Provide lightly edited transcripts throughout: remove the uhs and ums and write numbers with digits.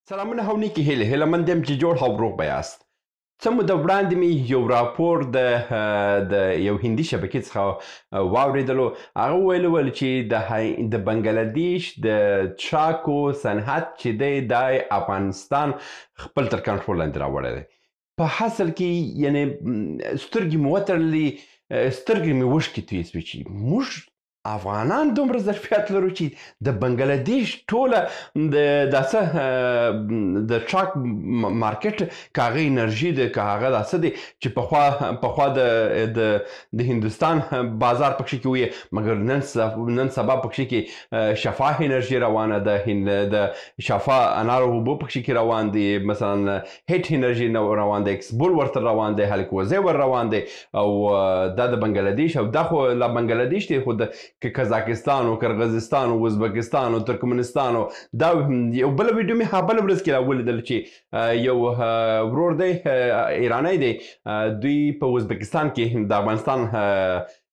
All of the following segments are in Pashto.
سلامونه او نیکې هیلې هیلهمند یم چې جوړ او روغ به یاست. څه موده وړاندې مې یو راپور د یو هندي شبکې څخه واورېدلو. هغه ویلي ول چې د بنګلادیش د چاکو صنعت چې دی دا افغانستان خپل تر کنټرول لاندې راوړی دی. په حاصل کې یعنې سترګې مې وتړلې، سترګې مې اوښکې تویې سوې چې موږ افغانان دومره ظرفیت لرو چې د بنګلادیش ټوله دا څه د ټراک مارکیټ که هغه انرژي دی که هغه دا څه دی چې پخوا د هندوستان بازار پکښې کې وي، مګر نن سبا پکښې کې شفاف انرژي روانه ده، د شفا انار اوبه پکښې کې روان دي، مثلا هیټ انرژي روان دی، اکسبول ورته روان دی، هلکوزی ور روان دی، او دا د بنګلادیش او دا خو لا بنګلادیش دی، خو که قزاقستان او قرغیزستان او ازبکستان او ترکمنستان دا یو بله ویډیو مې بله ورځ کې راولیدل چې یو ورور دی ایرانی دی، دوی په ازبکستان کې د افغانستان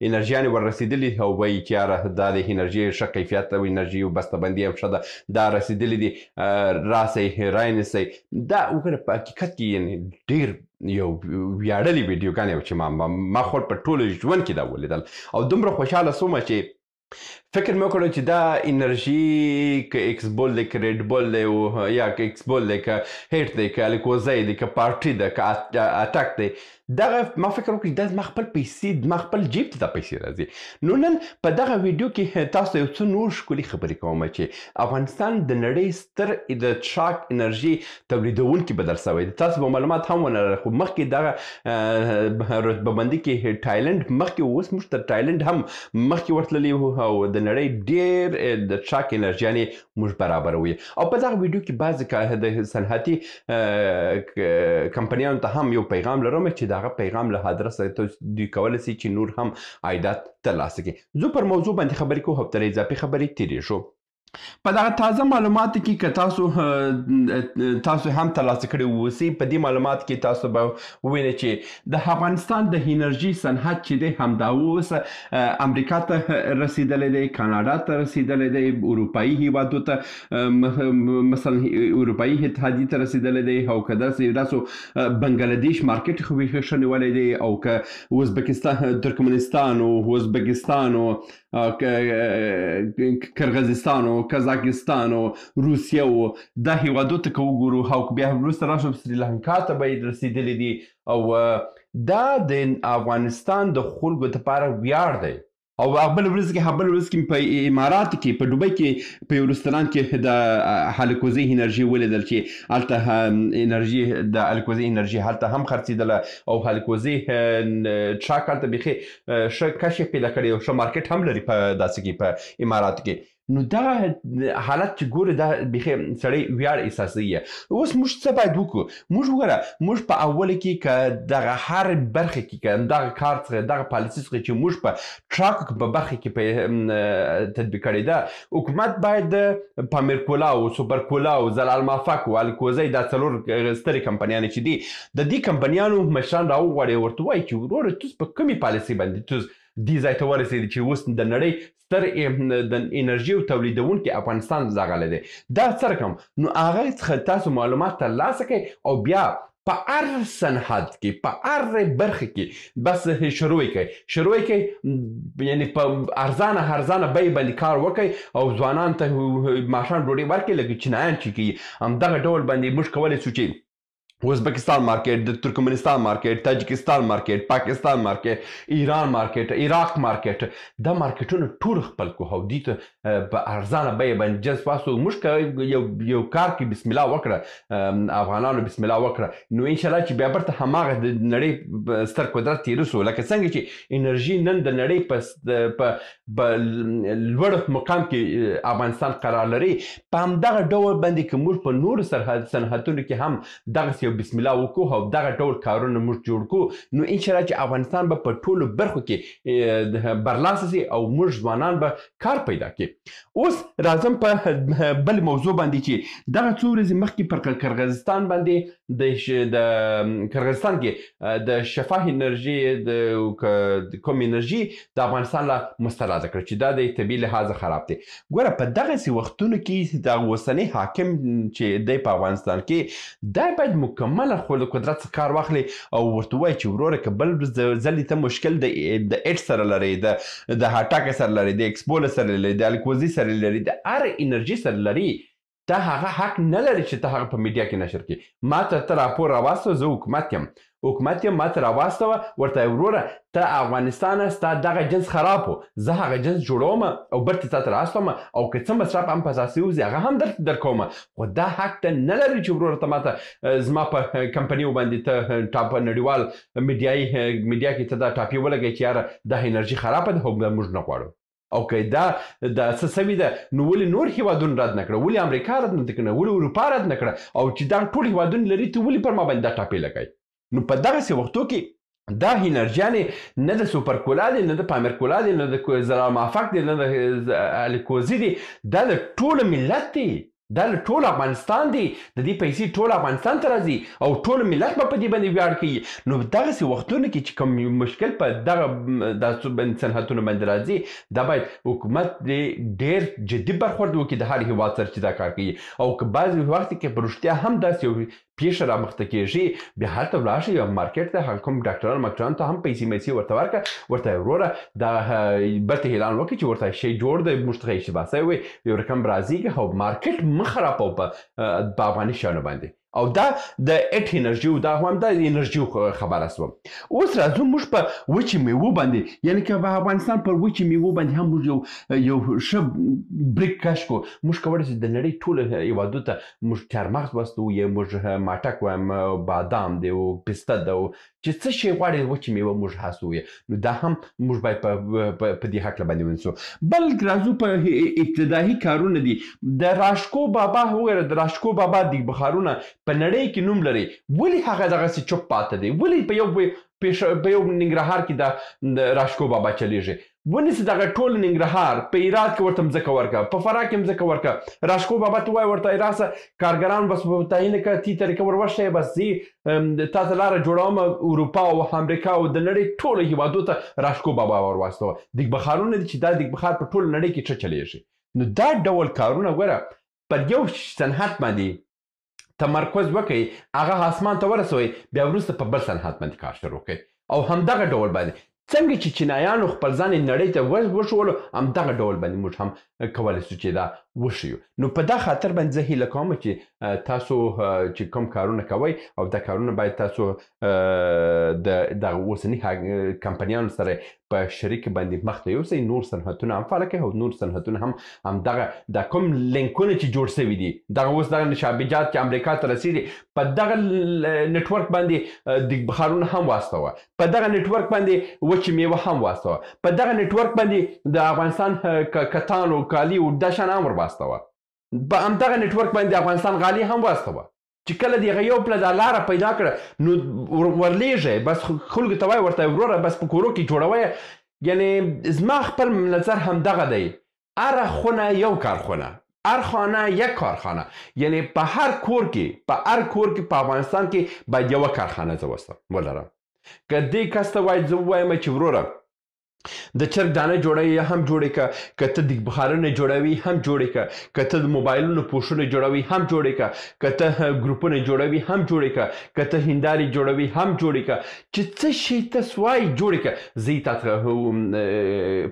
انرژیانې ور رسېدلي او وایي چې یاره دا د انرژي ښه کیفیت او انرژي او بسته‌بندي هم ښه ده، دا رسېدلي دي، راسئ رانیسئ. دا وګوره په حقیقت کې یعنې ډېر یو ویاړلې ویډیوګانې وه چې ما خو په ټول ژوند کې دا ولیدل او دومره خوشحاله سومه چې فکر مې وکړ چې دا انرژي که اکسبول دی که ریډبول دی یا که اکسبول دی که هیټ دی که الکوزی دی که پارټي ده که اټک دی، دغه ما فکر وکړ چې دا زما خپل پیسې زما خپل جیب ته دا پیسې راځي. نو نن په دغه ویډیو کې تاسو یو څه نور ښکلي خبرې کوم چې افغانستان د نړۍ ستر د ټراک انرژي تولیدونکي بدل سوی دی. تاسو به معلومات هم ونه لرئ، خو مخکې دغه رتبه بندي کې تایلنډ مخکې، اوس موږ تر تایلنډ هم مخکې ورتللي وو او د نړۍ ډېر د ټراک انرژیانې موږ برابروي. او په دغه ویډیو کې بعضې د صنعتي کمپنیانو ته هم یو پیغام لرم چې د هغه پیغام له ادرسه دوی کولی شي چې نور هم عایدات ترلاسه کړي. زه پر موضوع باندې خبرې کوم او تر اضافي خبرې تېرېږو. په دغه تازه معلوماتو کې که تاسو هم ترلاسه کړي اوسئ، په دې معلوماتو کې تاسو به ووینئ چې د افغانستان د انرژي صنعت چې دی همدا اوس امریکا ته رسېدلی دی، کاناډا ته رسېدلی دی، اروپایي هیوادو ته مثلا اروپایي اتحادیې ته رسېدلی دی، او که داسې بنګلادیش مارکیټ خو یې ښه نیولی دی، او که ازبکستان ترکمنستان او ازبکستان او قرغیزستان او قزاقستان او روسیه او دا هیوادو ته که وګورو، او بیا وروسته راشو سریلانکا ته به یې رسېدلي دي، او دا د افغانستان د خلکو دپاره ویاړ دی. او بل ورځ کې په امارات کې په دوبۍ کې په یو رستوران کې د هلکوزي انرژي ولیدل چې هلته انرژي د الکوزي انرژي هلته هم خرڅېدله او هلکوزي ټراک هلته بیخي ښه کشف پیدا کړی او ښه مارکیټ هم لري په داسې کې په اماراتو کې. نو دغه حالت چې ګورې دا بیخي سړی ویاړ احساسوي. اوس موږ څه باید وکړو؟ موږ وګوره موږ په اوله کې که دغه هر برخې کې که دغه کار څخه دغه پالیسي څخه چې موږ په ټراکو په برخه کې په تطبیق کړې ده، حکومت باید پامیر کولا او سوپر کولا او زلال مافک او الکوزی دا څلور سترې کمپنیانې چې دي د دې کمپنیانو مشران راوغواړي، ورته ووایي چې وروره تاسو په کومې پالیسۍ باندې تاسو دې ځای ته ورسېدي چې اوس د نړۍ ستر د انرژي تولیدونکي افغانستان راغلی دی. دا څه رقم؟ نو هغه څخه تاسو معلومات ترلاسه کړئ او بیا په هر صنعت کې په هر برخه کې بس شروع کړئ، یعنې په ارزانه بیې باندې کار وکړئ او ځوانانو ته ماښام ډوډۍ ورکړئ لکه چینایان چې کوي. همدغه ډول باندې موږ کولی شو چې ازبکستان مارکیټ، د ترکمنستان مارکیټ، تاجکستان مارکیټ، پاکستان مارکیټ، ایران مارکیټ، عراق مارکیټ، دا مارکیټونه ټول خپل کړو او دوی ته په ارزانه بیه باندې جذب واسو. موږ که یو کار کې بسم الله وکړه، افغانانو بسم الله وکړه، نو انشاءالله چې بیا برته هماغه د نړۍ ستر قدرت تېره سو. لکه څنګه چې انرژي نن د نړۍ په لوړ مقام کې افغانستان قرار لري، په همدغه ډول باندې که موږ په نورو صنعتونو کې هم دغسې یو بسم الله وکړو او دغه ډول کارونه موږ جوړ کړو نو انشاءالله چې افغانستان به په ټولو برخو کې برلاسه سي او موږ ځوانان به کار پیدا کړي. اوس راځم په بل موضوع باندې چې دغه څو ورځې مخکې پر قرغیزستان باندې د قرغیزستان کې د شفاف انرژي د کوم انرژي د افغانستان له مسترده کړ چې دا د طبي لحاظه خراب دی. ګوره په دغسې وختونو کې د اوسنی حاکم چې دی په افغانستان کې دا باید مکمله خو له قدرت څخه کار واخلي او ورته ووایي چې وروره که بل ځلې ته مشکل د ایډ سره لري د هاټاک سره لري د ایکسپو سره لري د الکوزي سره لري د هر انرژي سره لري ته هغه حق نه لري چې ته هغه په میډیا کې نشر کړي. ما ته راپور راواستوه زه حکومت یم ما ته راواستوه ورته وروره ته افغانستانه ستا دغه جنس خراب و زه هغه جنس جوړوم او بیرته تا ته راستوم او که څه مصرف هم په اساسي وځي هغه هم درته درکوم خو دا حق ته نه لري چې وروره ته ما ته زما په کمپنیو باندې ته ټاپ نړیوال میډیا کې ته دا ټاپې ولګوې چې یاره دا انرژي خرابه ده او موږ نه غواړو. او که دا د څه سوي ده نو ولې نور هیوادونه رد نه کړه ولې امریکا رد نه کړه ولې اروپا رد نه کړه او چې دا ټول هیوادونه لري ته ولې پر ما باندې دا ټاپې لګوي. نو په دغسې وختو کې دا انرژیانې نه د سوپرکولا دی نه د پامرکولا دی نه د زرامافک دی نه د الکوزي دی دا د ټول ملت دی دا له ټول افغانستان دی د دې پیسې ټول افغانستان ته راځي او ټول ملت به په دې باندې ویاړ کوي. نو دغسې وختونو کې چې کوم مشکل په دغه صنعتونو باندې راځي دا باید حکومت ډېر جدي برخورد وکړي د هر هېواد سره چې دا کار کوي او که بعضې وخت کې په رښتیا هم داسې یو پیښه رامخته کېږي بیا هلته ولاړ شي یو مارکېټ ته هغه کوم ډاکټرانو ته هم پیسې ورته ورکړه ورته وروره دا بلته اعلان وکړي چې ورته شی جوړ دی موږ ته یې شباسه وي یو رقم راځي او مارکېټ مه خرابوه په افغاني شیانو باندې او دا د اټ انرژي او دا هم د انرژي خبره شوه. اوس راځو موږ په وچې میوو باندې یعنې که په افغانستان پر وچې میوو باندې هم موږ یو ښه بریک کش کړو موږ کولی شو د نړۍ ټولو هېوادو ته موږ چهارمغز واستوو یا موږ ماټک وایم بادام دی او پسته ده چې څه شی غواړي وچې میوه موږ هڅوو نو دا هم موږ باید په دې هکله باندې ونیسو. بل راځو په ابتدایي کارونه دي د راشکو بابا وګوره د راشکو بابا دیګ بخارونه په نړۍ کې نوم لري ولې هغه دغسې چوپ پاته دی ولې په یو ننګرهار کې د راشکو بابا چلیږي ونیسي دغه ټول ننګرهار په هرات کې ورته مځکه ورکړه په فراه کې مځکه ورکړه راشکو بابا ته وایي ورته راسه کارګران بس په تعیین کړه تی طریقه ور ورشئ بس زه تا ته لاره جوړوم اروپا او امریکا او د نړۍ ټولو هېوادو ته راشکو بابا ور واستوه دیګ بخارونه دي چې دا دیګ بخار په ټول نړۍ کې ښه چلیږي. نو دا ډول کارونه ګوره پر یو صنعت باندې تمرکز وکړئ هغه اسمان ته ورسوئ بیا وروسته په بل صنعت باندې کار شروع کړئ او همدغه ډول باندې څنګه چې چینایانو خپل ځان نړۍ ته وښولو همدغه ډول باندې موږ هم کولی شو چې دا وښیو. نو په دا خاطر باندې زه هیله کوم چې تاسو چې کوم کارونه کوئ او دا کارونه باید تاسو د اوسني کمپنیانو سره په شریک باندې مخ ته یوسئ نور صنعتونه هم فعاله کړئ او نور صنعتونه هم همدغه دا کوم لینکونه چې جوړ شوي دي دغه اوس دغه نشابجات چې امریکا ته رسېدي په دغه نیټورک باندې د بخارونه هم واستوه په دغه نیټورک باندې وچې میوه هم واستوه په دغه نیټورک باندې د افغانستان کتان او کالي او دا شیان هم ور واستوه په همدغه نیټورک باندې د افغانستان غالي هم واستوه چې کله دغه یو پله دا لاره پیدا کړه نو ورلیږئ بس خلکو ته وایي ورته وروره بس په کورو کې جوړوئ یعنې زما خپل نظر همدغه دی هره خونه یو کارخونه هر خانه یک کارخانه یعنی په هر کور کې په افغانستان کې باید یوه کارخانه زه ولرم که دې کس ته وایي زه ووایم چې وروره د چرګ دانه جوړوي هم جوړې کړه که ته د بخارونه جوړوي هم جوړې کړه که ته د موبایلونو پوښونه جوړوي هم جوړې کړه که ته ګروپونه جوړوي هم جوړې کړه که ته هندارې جوړوي هم جوړې کړه چې څه شي ته وایي جوړې کړه زه تا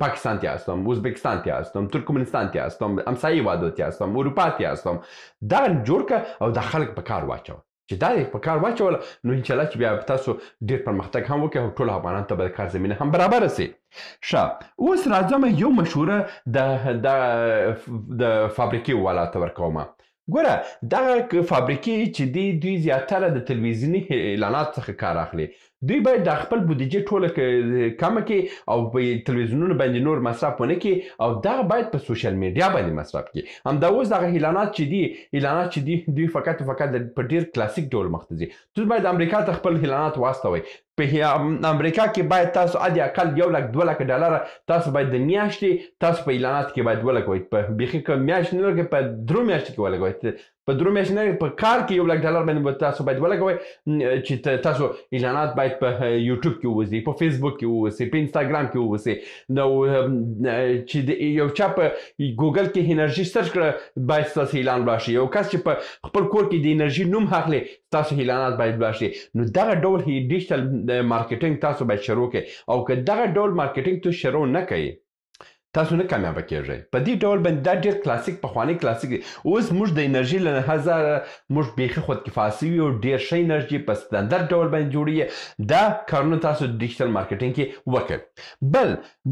پاکستان ته هستم ازبکستان ته هستم ترکمنستان ته هستم همسایه هېوادو ته هستم اروپا ته هستم دا جوړ کړه او دا خلک په کار واچوه چې دا یې په کار واچول نو انشاءالله چې بیا تاسو ډېر پرمختګ هم وکړئ او ټولو افغانانو ته به د کار زمینه هم برابره سي. ښه اوس راځم یو مشوره د فابریکې والا ته ورکوم. ګوره دغه فابریکې چې دوی زیاتره د تلویزیوني اعلاناتو څخه کار اخلي دوی باید د خپل بودیجه ټوله کمه کړي او په تلویزیونونو باندې نور مصرف ونه کړي او دغه باید په سوشل میډیا باندې مصرف کړي. همدا اوس دغه اعلانات چې دي دوی فقط په ډیر کلاسیک ډول مخ ته ځي. تاسو باید امریکا ته خپل اعلانات واستوئ. په امریکا کې باید تاسو حد اقل 1 لک 2 لک ډالر تاسو باید د میاشتې تاسو په اعلانات کې باید ولګوئ. په بیخي که میاشت نه لګوئ په 3 میاشتې کې ولګوئ. په 3 میاشتې نه په کال کې 1 لک ډالر باندې تاسو باید ولګوئ چې تاسو اعلانات باید په یوټیوب کې ووځي، په فیسبوک کې ووځي، په انستاګرام کې ووځي. نو چې یو چا په ګوګل کې انرژي سرچ کړه باید تاسو اعلان ولاړ شي. یو کس چې په خپل کور کې د انرژي نوم اخلي تاسو اعلانات باید ولاړ شي. نو دغه ډول ډیجیټل مارکیټینګ تاسو باید شروع کړئ او که دغه ډول مارکیټینګ تاسو شروع نه کړئ تاسو نه کامیابه کیږئ. په دې ډول باندې دا ډېر کلاسیک پخوانی کلاسیک دی. اوس موږ د انرژي له لحاظه موږ بیخي خودکفا سوي یو، ډېر ښه انرژي په ستندرد ډول باندې جوړیږي. دا کارونه تاسو ډیجیټل مارکیټینګ کې وکړئ.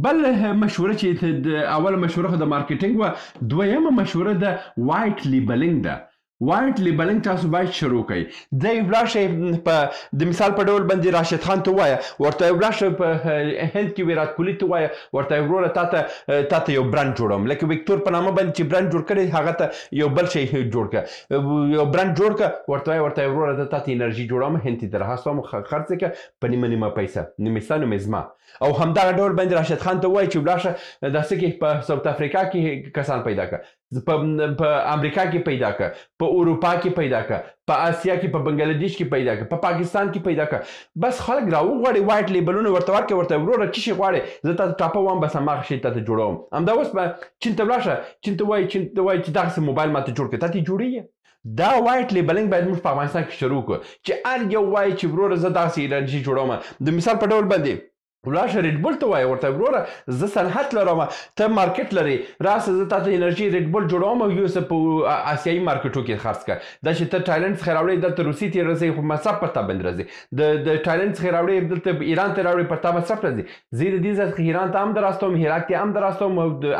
بل مشوره چې اوله مشوره د مارکیټینګ وه، دویمه مشوره د وایټ لیبلینګ ده. وایټ لیبلینګ تاسو باید شروع کړئ. دی ولاړ شئ په د مثال په ډول باندې راشد خان ته ووایه، ورته ولاړ شئ په هند کې ویرات کوهلي ته ووایه، ورته وروره تا ته یو برند جوړوم. لکه ویکتور په نامه باندې چې برند جوړ کړی هغه ته یو بل شی جوړ کړه، یو برند جوړ کړه، ورته وروره تا ته انرژي جوړوم، هند ته درهاستوم، خرڅ کړه په نیمه پیسه، نیمه ستا نیمه زما. او همدغه ډول باندې راشد خان ته ووایي چې ولاړ شه داسې کې په ساوت افریقا کې کسان پیدا کړه، په امریکا کې پیدا کړه، په اروپا کې پیدا کړه، په اسیا کې په بنګلادیش کې پیدا کړه، په پاکستان کې پیدا کړه. بس خلک راوغواړي وایټ لیبلونه ورته ورکړي، ورته وروره څه شي غواړې زه تاته ټاپه وایم، بس هماغه شی تاته جوړوم. همدا اوس به چین ته ولاړ شه، چین ته وایي چې دغسې موبایل ماته جوړ کړه، تا ته جوړېږي. دا وایټ لیبلینګ باید موږ په افغانستان کې شروع کړو چې هر یو وایي چې وروره زه داسې انرژي جوړوم. د مثال په ډول باندې ولاړ شه ریډ بول ته وایه، ورته وروره زه صنعت لرم، ته مارکیټ لرې، راشه زه تاته انرژي ریډ بول جوړوم او یو څه په اسیایي مارکیټو کې خرڅ کړه. دا چې ته تایلنډ څخه راوړې دلته روسیې ته رسوي خو مصرف پر تا باندې راځي، د تایلنډ څخه راوړې دلته ایران ته راوړې پر تا مصرف راځي. زه د دې ځای څخه ایران ته هم دراستوم، هرات ته هم دراستوم،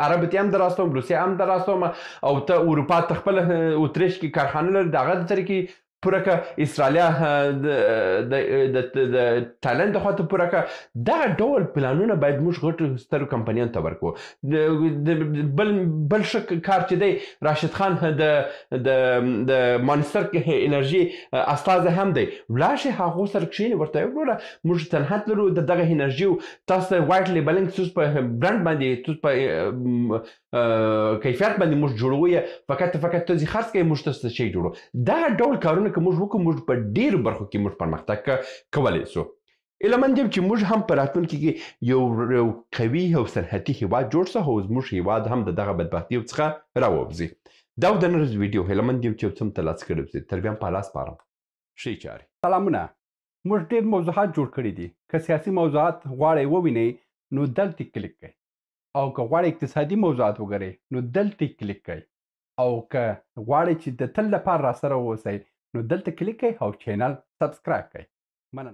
عرب ته هم دراستوم، روسیې هم دراستوم، او ته اروپا ته خپل اتریش کې کارخانه لري، د هغه د طریقې پوره که استرالیا د تایلنډ د خوا ته پوره که. دغه ډول پلانونه باید موږ غټو سترو کمپنیانو ته ورکړو. بل ښه کار چې دی، راشد خان د مانستر انرژي استازی هم دی، ولاړ شئ هغو سره کښېنئ، ورته وروره موږ صنعت لرو د دغه انرژي، تاسو ته وایټ لیبلینګ تاسو په برند باندې، تاسو په کیفیت باندې موږ جوړوو، فقط تاسو خرڅ کوئ، موږ تاسو ته شی جوړو. دغه ډول کارونه که موږ وکړو موږ په ډېرو برخو کې موږ پرمختګ کولی سو. هیله یم چې موږ هم په راتلونکي کې یو قوي او صنعتي هیواد جوړ سو او زموږ هیواد هم د دغه بدبختیو څخه راووځي. دا و د نن ورځې ویډیو. هیله مند یم چې یو څه هم ترلاسه کړی اوسئ. تر بیا هم په لاس سپارم. ښې چارې. سلامونه. موږ ډېر موضوعات جوړ کړي دي. که سیاسي موضوعات غواړئ ووینئ نو دلته کلیک کړئ، او که غواړئ اقتصادي موضوعات وګورئ نو دلته کلیک کړئ، او که غواړئ چې د تل لپاره راسره واوسئ نو دلته کلیک کړئ او چینل سبسکرایب کړئ. مننه.